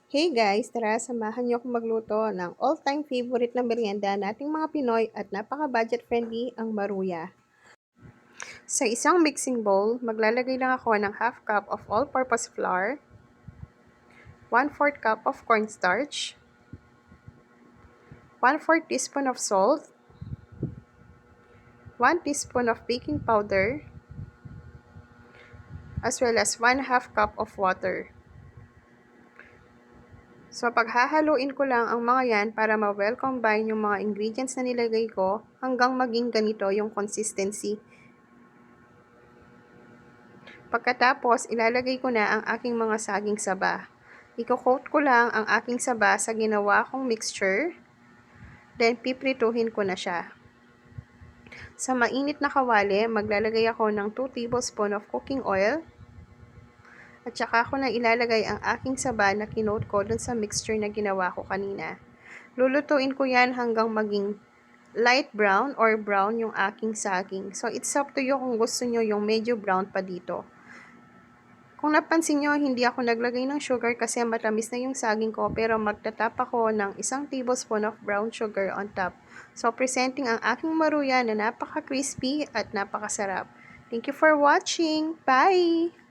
Hey guys, tara samahan niyo akong magluto ng all-time favorite na merienda nating mga Pinoy at napaka-budget friendly ang maruya. Sa isang mixing bowl, maglalagay lang ako ng half cup of all-purpose flour, 1/4 cup of cornstarch, 1/4 teaspoon of salt, 1 teaspoon of baking powder, as well as 1/2 cup of water. So, paghahaluin ko lang ang mga yan para ma-well combine yung mga ingredients na nilagay ko hanggang maging ganito yung consistency. Pagkatapos, ilalagay ko na ang aking mga saging saba. Iko-coat ko lang ang aking saba sa ginawa kong mixture. Then, piprituhin ko na siya. Sa mainit na kawali, maglalagay ako ng 2 tablespoon of cooking oil. At saka ko na ilalagay ang aking saba na kinoat ko dun sa mixture na ginawa ko kanina. Lulutuin ko yan hanggang maging light brown or brown yung aking saging. So, it's up to you kung gusto nyo yung medyo brown pa dito. Kung napansin nyo, hindi ako naglagay ng sugar kasi matamis na yung saging ko, pero magtatap ako ng 1 tablespoon of brown sugar on top. So, presenting ang aking maruya na napaka-crispy at napakasarap. Thank you for watching! Bye!